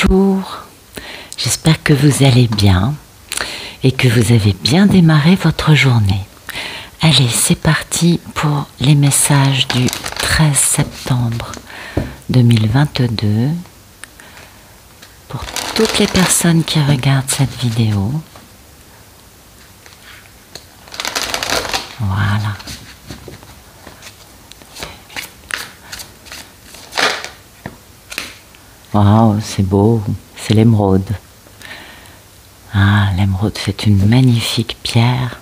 Bonjour, j'espère que vous allez bien et que vous avez bien démarré votre journée. Allez, c'est parti pour les messages du 13 septembre 2022 pour toutes les personnes qui regardent cette vidéo. Voilà. Waouh, c'est beau, c'est l'émeraude. Ah, l'émeraude, c'est une magnifique pierre.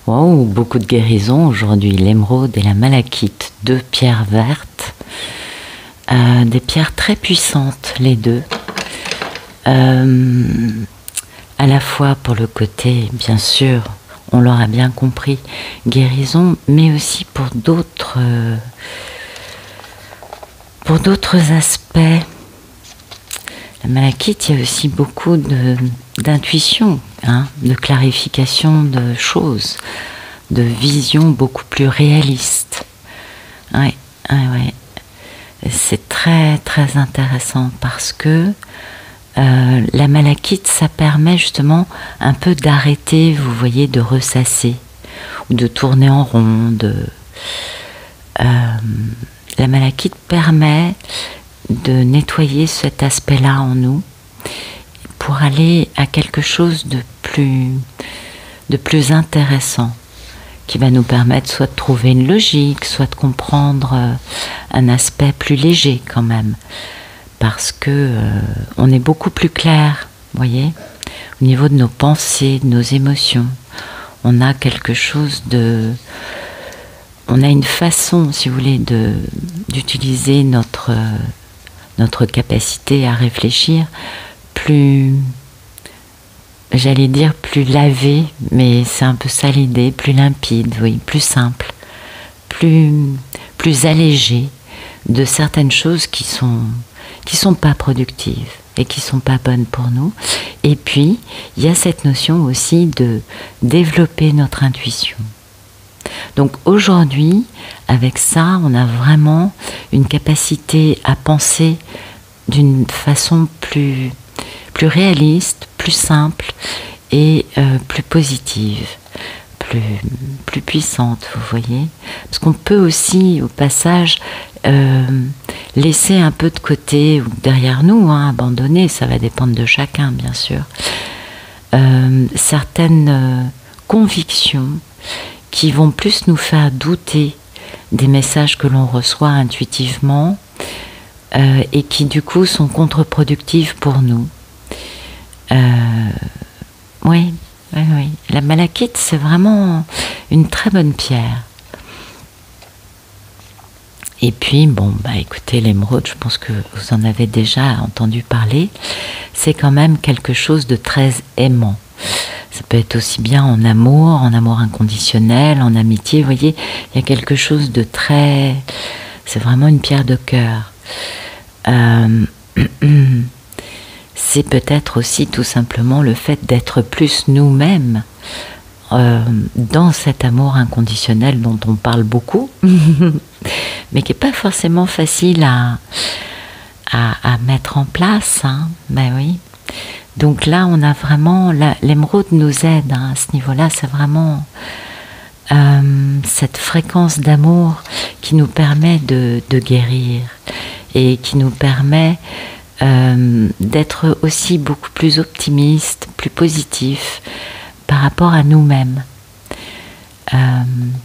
Waouh, beaucoup de guérison aujourd'hui. L'émeraude et la malachite, deux pierres vertes. Des pierres très puissantes, les deux. À la fois pour le côté, bien sûr, on l'aura bien compris, guérison, mais aussi pour d'autres aspects. La malachite, il y a aussi beaucoup d'intuition, de clarification de choses, de vision beaucoup plus réaliste. Ouais. C'est très très intéressant parce que la malachite, ça permet justement un peu d'arrêter, vous voyez, de ressasser ou de tourner en rond. La malachite permet de nettoyer cet aspect-là en nous pour aller à quelque chose de plus intéressant qui va nous permettre soit de trouver une logique, soit de comprendre un aspect plus léger quand même, parce que on est beaucoup plus clair, voyez, au niveau de nos pensées, de nos émotions. On a quelque chose on a une façon, si vous voulez, d'utiliser notre capacité à réfléchir plus, j'allais dire plus lavée, mais c'est un peu ça l'idée, plus limpide, oui, plus simple, plus allégée de certaines choses qui sont pas productives et qui sont pas bonnes pour nous. Et puis, il y a cette notion aussi de développer notre intuition. Donc aujourd'hui, avec ça, on a vraiment une capacité à penser d'une façon plus réaliste, plus simple et plus positive, plus puissante, vous voyez. Parce qu'on peut aussi, au passage, laisser un peu de côté ou derrière nous, abandonner, ça va dépendre de chacun, bien sûr, certaines convictions qui vont plus nous faire douter des messages que l'on reçoit intuitivement et qui du coup sont contre-productifs pour nous. Oui. La malachite, c'est vraiment une très bonne pierre. Et puis, écoutez, l'émeraude, je pense que vous en avez déjà entendu parler, c'est quand même quelque chose de très aimant. Ça peut être aussi bien en amour inconditionnel, en amitié, vous voyez, il y a quelque chose de très... C'est vraiment une pierre de cœur. C'est peut-être aussi tout simplement le fait d'être plus nous-mêmes dans cet amour inconditionnel dont on parle beaucoup, mais qui n'est pas forcément facile à mettre en place, ben oui. Donc là, on a vraiment, l'émeraude nous aide à ce niveau-là, c'est vraiment cette fréquence d'amour qui nous permet de guérir et qui nous permet d'être aussi beaucoup plus optimiste, plus positif par rapport à nous-mêmes.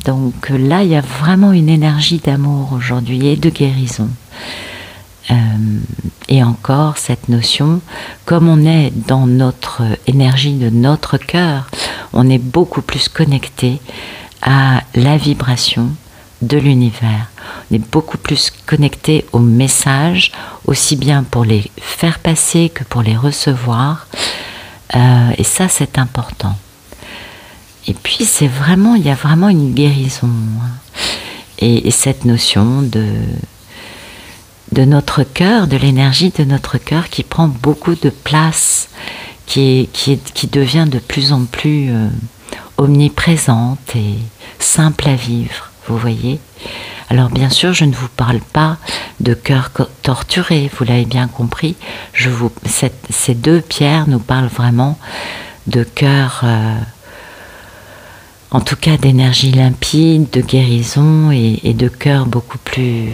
Donc là, il y a vraiment une énergie d'amour aujourd'hui et de guérison. Et encore cette notion, comme on est dans notre énergie de notre cœur, on est beaucoup plus connecté à la vibration de l'univers. On est beaucoup plus connecté aux messages, aussi bien pour les faire passer que pour les recevoir. Et ça, c'est important. Et puis, il y a vraiment une guérison. Et cette notion de notre cœur, de l'énergie de notre cœur qui prend beaucoup de place, qui devient de plus en plus omniprésente et simple à vivre, vous voyez, Alors bien sûr, je ne vous parle pas de cœur torturé, vous l'avez bien compris. Ces deux pierres nous parlent vraiment de cœur, en tout cas d'énergie limpide, de guérison et de cœur beaucoup plus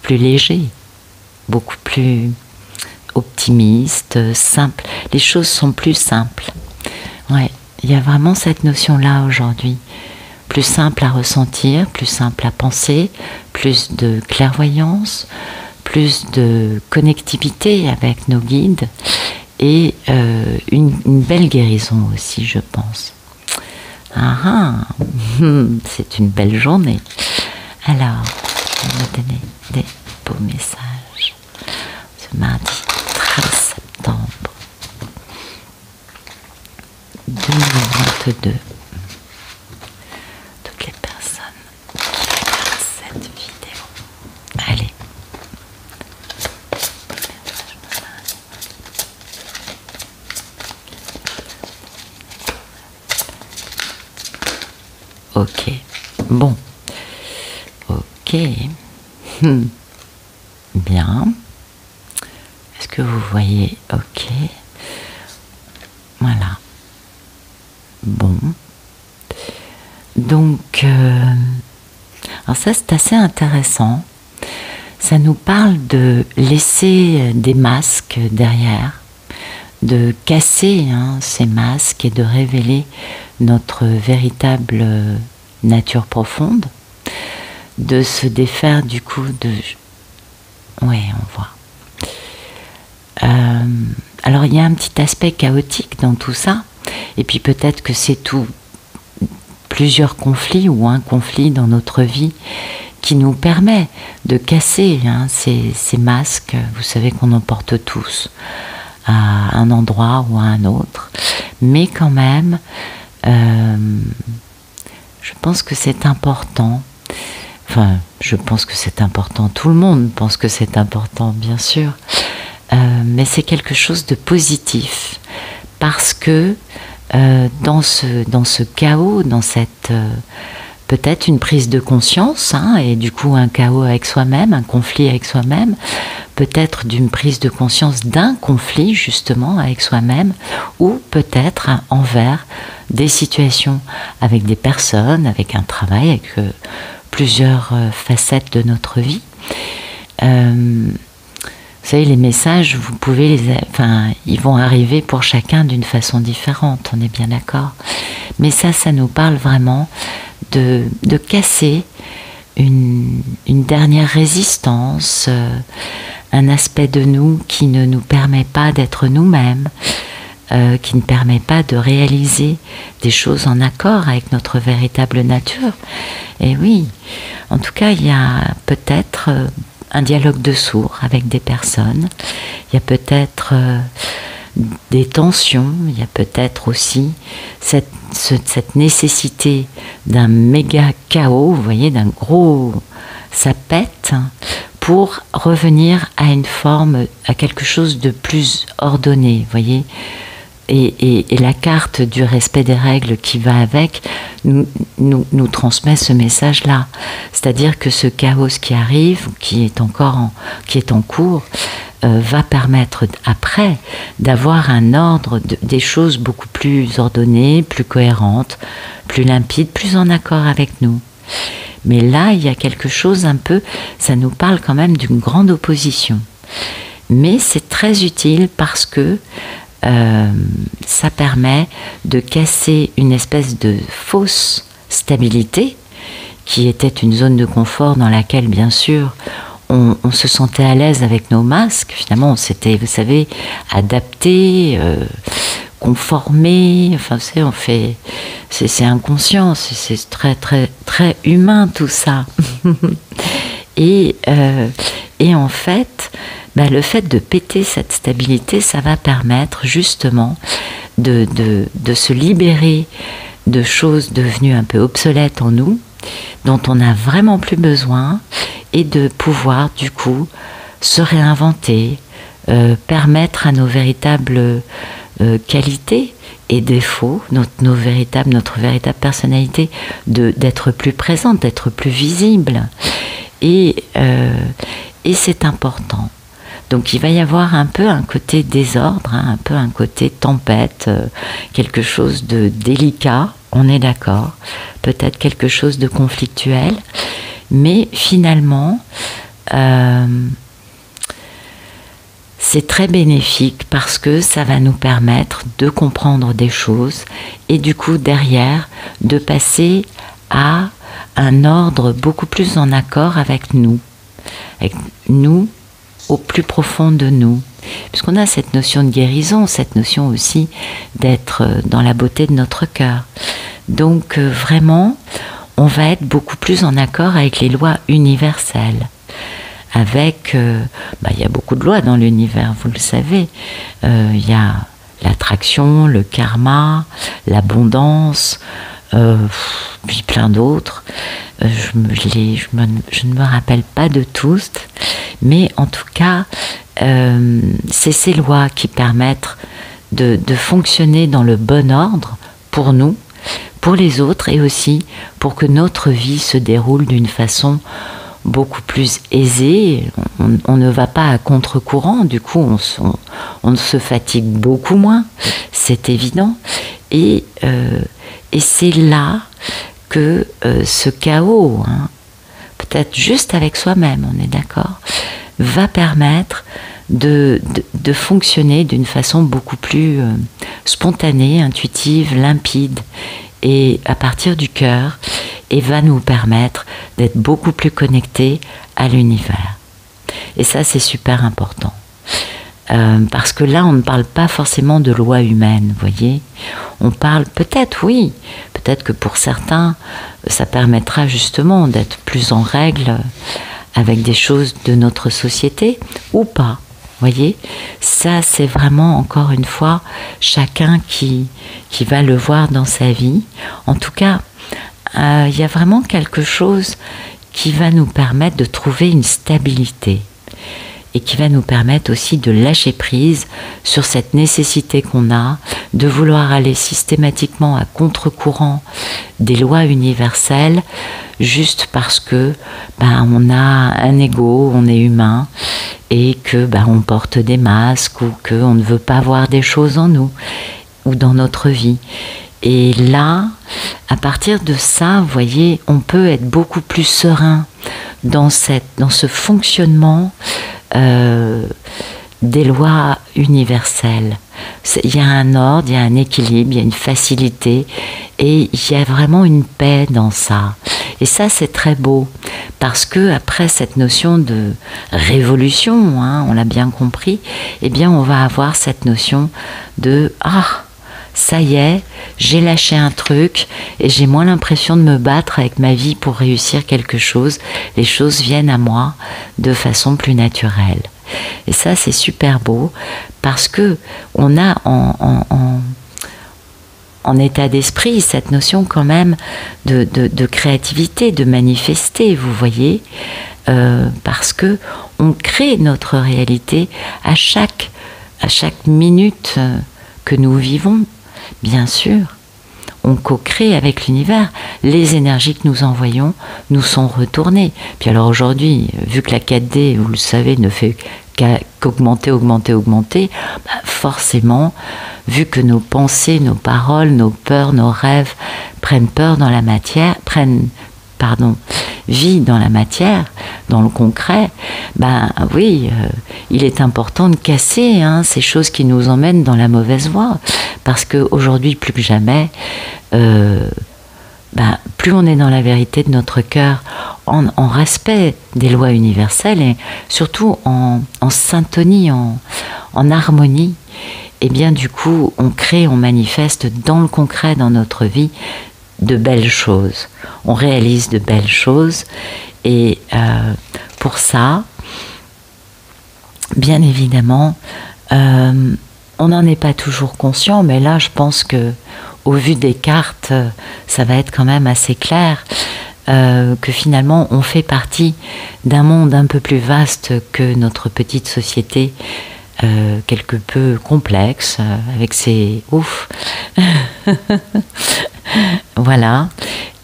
léger, beaucoup plus optimiste, simple. Les choses sont plus simples. Ouais, il y a vraiment cette notion-là aujourd'hui. Plus simple à ressentir, plus simple à penser, plus de clairvoyance, plus de connectivité avec nos guides et une belle guérison aussi, je pense. C'est une belle journée. Alors, je vais vous donner des beaux messages. Ce mardi 13 septembre 2022. Toutes les personnes qui regardent cette vidéo. Allez. Ok. Bon. Ok. Bien. Est-ce que vous voyez? Ok. Voilà. Bon. Donc, alors ça c'est assez intéressant. Ça nous parle de laisser des masques derrière, de casser ces masques et de révéler notre véritable nature profonde, de se défaire du coup de... Ouais, on voit. Alors il y a un petit aspect chaotique dans tout ça, et puis peut-être que c'est tout, plusieurs conflits ou un conflit dans notre vie qui nous permet de casser ces masques, vous savez qu'on en porte tous à un endroit ou à un autre, mais quand même je pense que c'est important. Enfin, je pense que c'est important, tout le monde pense que c'est important, bien sûr, mais c'est quelque chose de positif, parce que dans ce chaos, dans cette peut-être une prise de conscience, et du coup un chaos avec soi-même, un conflit avec soi-même, peut-être d'une prise de conscience d'un conflit justement avec soi-même, ou peut-être envers des situations avec des personnes, avec un travail, avec plusieurs facettes de notre vie. Vous savez, les messages, vous pouvez ils vont arriver pour chacun d'une façon différente, on est bien d'accord. Mais ça nous parle vraiment de casser une dernière résistance, un aspect de nous qui ne nous permet pas d'être nous-mêmes, qui ne permet pas de réaliser des choses en accord avec notre véritable nature. Et oui, en tout cas, il y a peut-être un dialogue de sourds avec des personnes, il y a peut-être des tensions, il y a peut-être aussi cette nécessité d'un méga chaos, vous voyez, d'un gros... ça pète, pour revenir à une forme, à quelque chose de plus ordonné, vous voyez. Et la carte du respect des règles qui va avec nous transmet ce message-là. C'est-à-dire que ce chaos qui arrive, qui est en cours, va permettre après d'avoir un ordre, des choses beaucoup plus ordonnées, plus cohérentes, plus limpides, plus en accord avec nous. Mais là, il y a quelque chose un peu, ça nous parle quand même d'une grande opposition. Mais c'est très utile parce que ça permet de casser une espèce de fausse stabilité qui était une zone de confort dans laquelle, bien sûr, on se sentait à l'aise avec nos masques. Finalement, on s'était, vous savez, adapté, conformé. Enfin, vous savez, c'est inconscient, c'est très, très, très humain tout ça. Et en fait, le fait de péter cette stabilité, ça va permettre justement de se libérer de choses devenues un peu obsolètes en nous, dont on n'a vraiment plus besoin, et de pouvoir du coup se réinventer, permettre à nos véritables qualités et défauts, notre véritable personnalité, d'être plus présente, d'être plus visible. et c'est important. Donc il va y avoir un peu un côté désordre, un peu un côté tempête, quelque chose de délicat, on est d'accord, peut-être quelque chose de conflictuel, mais finalement, c'est très bénéfique parce que ça va nous permettre de comprendre des choses et du coup derrière de passer à un ordre beaucoup plus en accord avec nous au plus profond de nous. Puisqu'on a cette notion de guérison, cette notion aussi d'être dans la beauté de notre cœur. Donc vraiment, on va être beaucoup plus en accord avec les lois universelles. Avec, il y a beaucoup de lois dans l'univers, vous le savez. Il y a l'attraction, le karma, l'abondance, puis plein d'autres. Je ne me rappelle pas de tous, mais en tout cas, c'est ces lois qui permettent de fonctionner dans le bon ordre pour nous, pour les autres et aussi pour que notre vie se déroule d'une façon beaucoup plus aisée. On ne va pas à contre-courant, du coup on se fatigue beaucoup moins, c'est évident. Et c'est là que ce chaos, peut-être juste avec soi-même, on est d'accord, va permettre de fonctionner d'une façon beaucoup plus spontanée, intuitive, limpide, et à partir du cœur, et va nous permettre d'être beaucoup plus connectés à l'univers. Et ça, c'est super important. Parce que là, on ne parle pas forcément de loi humaine, vous voyez. On parle peut-être, oui, peut-être que pour certains, ça permettra justement d'être plus en règle avec des choses de notre société, ou pas. Vous voyez, ça c'est vraiment encore une fois chacun qui va le voir dans sa vie. En tout cas, il y a vraiment quelque chose qui va nous permettre de trouver une stabilité et qui va nous permettre aussi de lâcher prise sur cette nécessité qu'on a de vouloir aller systématiquement à contre-courant des lois universelles juste parce que on a un ego, on est humain et que on porte des masques ou qu'on ne veut pas voir des choses en nous ou dans notre vie. Et là, à partir de ça, vous voyez, on peut être beaucoup plus serein dans ce fonctionnement des lois universelles. Il y a un ordre, il y a un équilibre, il y a une facilité et il y a vraiment une paix dans ça. Et ça, c'est très beau parce que après cette notion de révolution, on l'a bien compris, eh bien, on va avoir cette notion de ça y est, j'ai lâché un truc et j'ai moins l'impression de me battre avec ma vie pour réussir quelque chose. Les choses viennent à moi de façon plus naturelle. Et ça, c'est super beau parce que on a en état d'esprit cette notion quand même de créativité, de manifester, vous voyez, parce que on crée notre réalité à chaque minute que nous vivons. Bien sûr, on co-crée avec l'univers. Les énergies que nous envoyons nous sont retournées. Puis alors aujourd'hui, vu que la 4D, vous le savez, ne fait qu'augmenter, augmenter, forcément, vu que nos pensées, nos paroles, nos peurs, nos rêves prennent vie dans la matière, dans le concret, oui, il est important de casser ces choses qui nous emmènent dans la mauvaise voie. Parce qu'aujourd'hui, plus que jamais, plus on est dans la vérité de notre cœur, en respect des lois universelles et surtout en syntonie, en harmonie, et bien du coup, on crée, on manifeste dans le concret, dans notre vie, de belles choses. On réalise de belles choses et pour ça, bien évidemment, on n'en est pas toujours conscient, mais là je pense que au vu des cartes, ça va être quand même assez clair que finalement on fait partie d'un monde un peu plus vaste que notre petite société, quelque peu complexe, avec ses ouf. Voilà.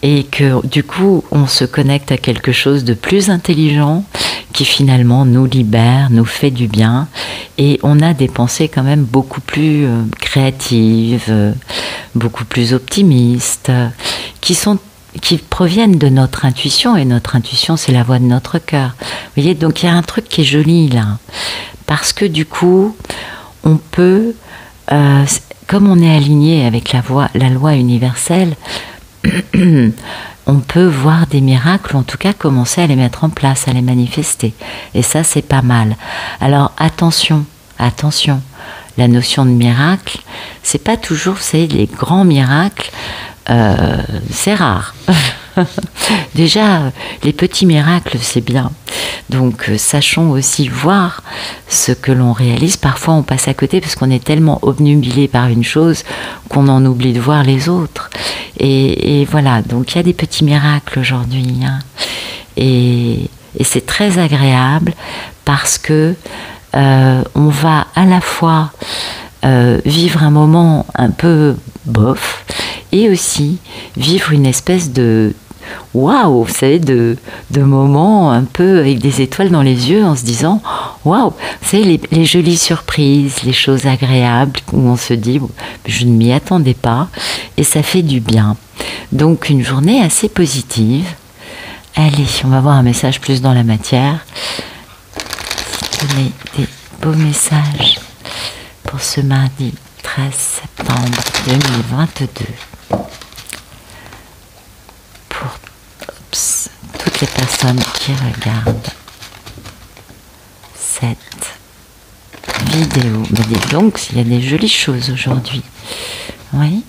et que du coup on se connecte à quelque chose de plus intelligent qui finalement nous libère, nous fait du bien, et on a des pensées quand même beaucoup plus créatives, beaucoup plus optimistes, qui proviennent de notre intuition, et notre intuition c'est la voix de notre cœur. Vous voyez, donc il y a un truc qui est joli là, parce que du coup on peut, comme on est aligné avec la loi universelle, on peut voir des miracles, ou en tout cas commencer à les mettre en place, à les manifester. Et ça, c'est pas mal. Alors attention, attention, la notion de miracle, c'est pas toujours, vous savez, les grands miracles, c'est rare. Déjà, les petits miracles, c'est bien. Donc, sachons aussi voir ce que l'on réalise. Parfois, on passe à côté parce qu'on est tellement obnubilé par une chose qu'on en oublie de voir les autres. Et voilà, donc il y a des petits miracles aujourd'hui. Hein. Et c'est très agréable parce que on va à la fois vivre un moment un peu bof et aussi vivre une espèce de waouh, vous savez, de moments un peu avec des étoiles dans les yeux en se disant waouh, vous savez, les jolies surprises, les choses agréables où on se dit je ne m'y attendais pas, et ça fait du bien. Donc une journée assez positive. Allez, on va voir un message plus dans la matière. Donner des beaux messages pour ce mardi 13 septembre 2022. Toutes les personnes qui regardent cette vidéo. Mais dis donc, il y a des jolies choses aujourd'hui. Oui.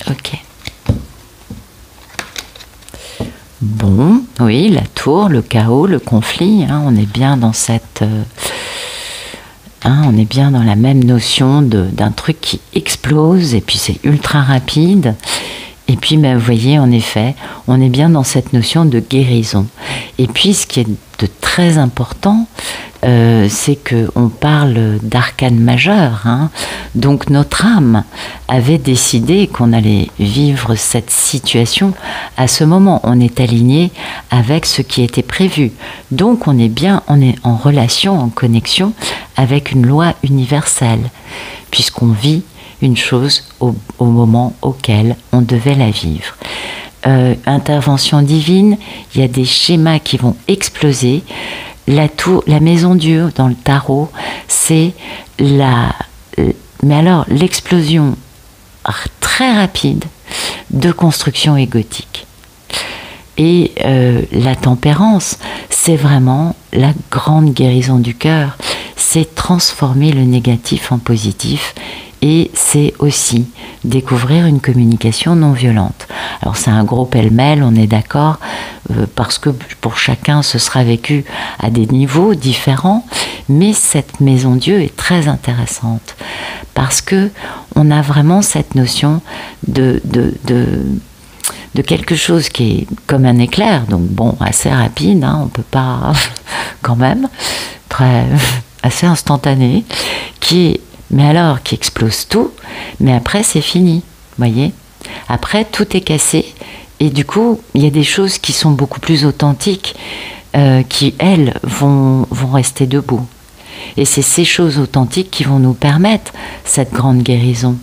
Ok. Bon, oui, la tour, le chaos, le conflit, hein, on est bien dans cette... on est bien dans la même notion d'un truc qui explose, et puis c'est ultra rapide. Et puis, vous voyez, en effet, on est bien dans cette notion de guérison. Et puis, ce qui est de très important, c'est qu'on parle d'arcane majeur. Hein. Donc, notre âme avait décidé qu'on allait vivre cette situation à ce moment. On est aligné avec ce qui était prévu. Donc, on est en relation, en connexion avec une loi universelle, puisqu'on vit une chose au moment auquel on devait la vivre. Intervention divine, il y a des schémas qui vont exploser. La maison Dieu dans le tarot, c'est mais alors l'explosion très rapide de construction égotique. Et la tempérance, c'est vraiment la grande guérison du cœur, c'est transformer le négatif en positif. Et c'est aussi découvrir une communication non violente. Alors c'est un gros pêle-mêle, on est d'accord, parce que pour chacun ce sera vécu à des niveaux différents, mais cette maison Dieu est très intéressante, parce que on a vraiment cette notion de quelque chose qui est comme un éclair, donc bon, assez rapide, hein, on peut pas, quand même, assez instantané, qui explose tout, mais après c'est fini, voyez. Après tout est cassé, et du coup il y a des choses qui sont beaucoup plus authentiques, qui elles vont rester debout. Et c'est ces choses authentiques qui vont nous permettre cette grande guérison,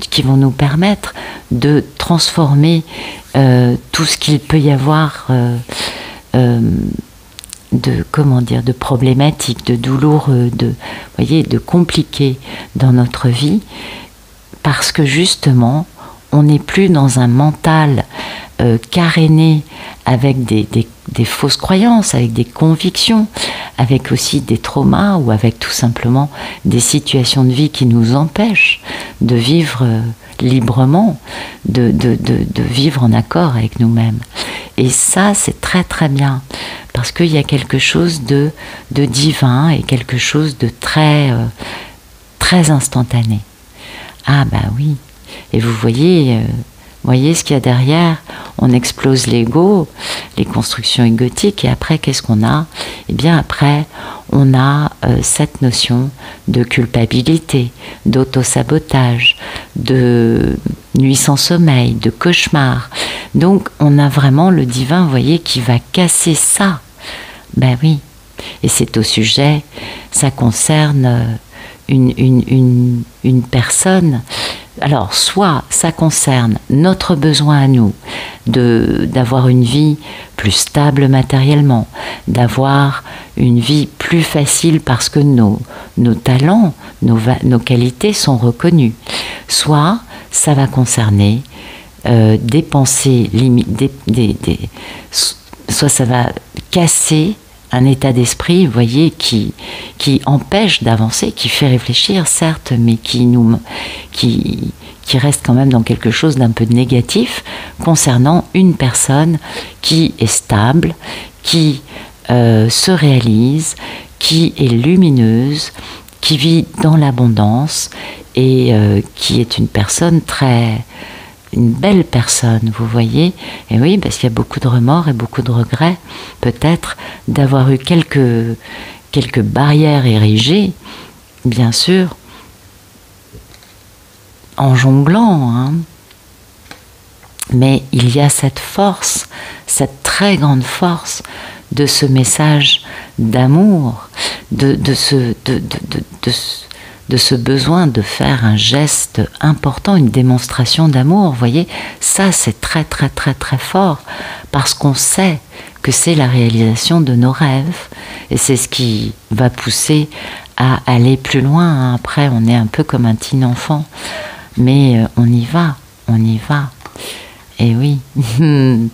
qui vont nous permettre de transformer tout ce qu'il peut y avoir de problématiques, de douloureux, de compliqués dans notre vie, parce que justement, on n'est plus dans un mental caréné avec des fausses croyances, avec des convictions, avec aussi des traumas, ou avec tout simplement des situations de vie qui nous empêchent de vivre librement, de vivre en accord avec nous-mêmes. Et ça, c'est très très bien, parce qu'il y a quelque chose de divin et quelque chose de très, très instantané. Ah bah oui, et vous voyez, voyez ce qu'il y a derrière? On explose l'ego, les constructions égotiques, et après, qu'est-ce qu'on a? Eh bien, après, on a cette notion de culpabilité, d'auto-sabotage, de nuit sans sommeil, de cauchemar. Donc, on a vraiment le divin, vous voyez, qui va casser ça. Ben oui. Et c'est au sujet, ça concerne une personne. Alors, soit ça concerne notre besoin à nous d'avoir une vie plus stable matériellement, d'avoir une vie plus facile parce que nos talents, nos qualités sont reconnus. Soit ça va concerner des pensées soit ça va casser un état d'esprit, vous voyez, qui empêche d'avancer, qui fait réfléchir, certes, mais qui reste quand même dans quelque chose d'un peu négatif concernant une personne qui est stable, qui se réalise, qui est lumineuse, qui vit dans l'abondance et qui est une personne une belle personne, vous voyez. Et oui, parce qu'il y a beaucoup de remords et beaucoup de regrets, peut-être, d'avoir eu quelques barrières érigées, bien sûr, en jonglant, hein. Mais il y a cette force, cette très grande force de ce message d'amour, de ce besoin de faire un geste important, une démonstration d'amour, vous voyez, ça c'est très très très très fort, parce qu'on sait que c'est la réalisation de nos rêves, et c'est ce qui va pousser à aller plus loin, hein. Après on est un peu comme un petit enfant, mais on y va, et oui,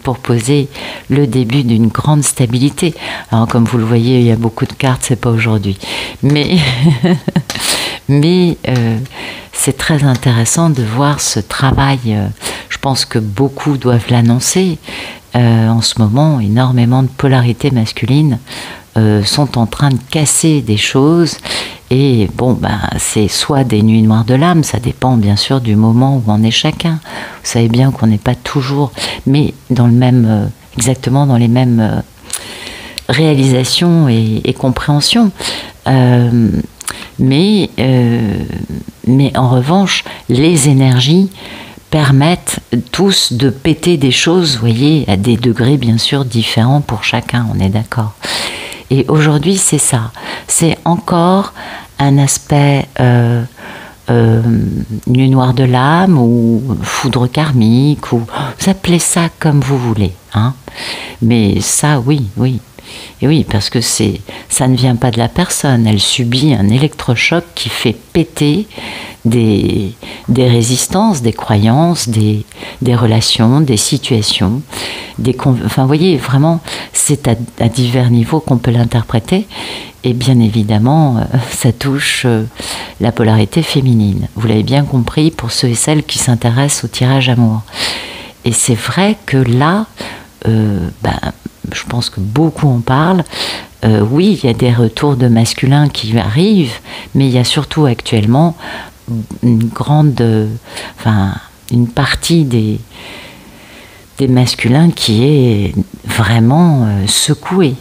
pour poser le début d'une grande stabilité. Alors comme vous le voyez, il y a beaucoup de cartes, c'est pas aujourd'hui, mais c'est très intéressant de voir ce travail. Je pense que beaucoup doivent l'annoncer. En ce moment, énormément de polarités masculines sont en train de casser des choses. Et bon, c'est soit des nuits noires de l'âme, ça dépend bien sûr du moment où en est chacun. Vous savez bien qu'on n'est pas toujours, mais dans le même, exactement dans les mêmes réalisations et compréhensions. Mais en revanche, les énergies permettent tous de péter des choses, vous voyez, à des degrés bien sûr différents pour chacun, on est d'accord. Et aujourd'hui, c'est ça. C'est encore un aspect nuit noire de l'âme ou foudre karmique, ou vous appelez ça comme vous voulez, hein. Mais ça, oui. Et oui, parce que ça ne vient pas de la personne, elle subit un électrochoc qui fait péter des résistances, des croyances, des relations, des situations, enfin vous voyez, vraiment, c'est à divers niveaux qu'on peut l'interpréter, et bien évidemment, ça touche la polarité féminine. Vous l'avez bien compris pour ceux et celles qui s'intéressent au tirage amour. Et c'est vrai que là, je pense que beaucoup en parlent. Oui, il y a des retours de masculins qui arrivent, mais il y a surtout actuellement une partie des masculins qui est vraiment secouée.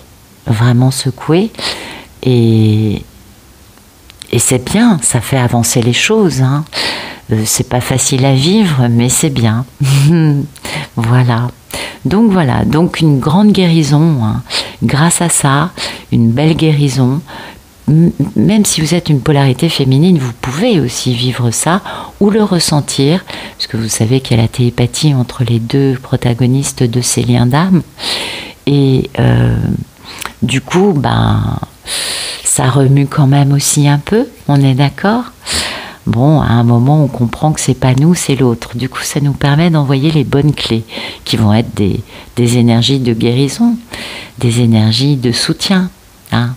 Et c'est bien, ça fait avancer les choses, hein. C'est pas facile à vivre, mais c'est bien. Voilà. Donc une grande guérison, hein. Grâce à ça, une belle guérison. Même si vous êtes une polarité féminine, vous pouvez aussi vivre ça ou le ressentir, parce que vous savez qu'il y a la télépathie entre les deux protagonistes de ces liens d'âme. Et du coup, ça remue quand même aussi un peu, on est d'accord ? Bon, à un moment, on comprend que c'est pas nous, c'est l'autre. Du coup, ça nous permet d'envoyer les bonnes clés, qui vont être des énergies de guérison, des énergies de soutien, hein,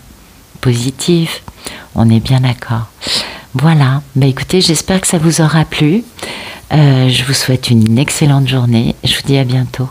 positives. On est bien d'accord. Voilà. Écoutez, j'espère que ça vous aura plu. Je vous souhaite une excellente journée. Je vous dis à bientôt.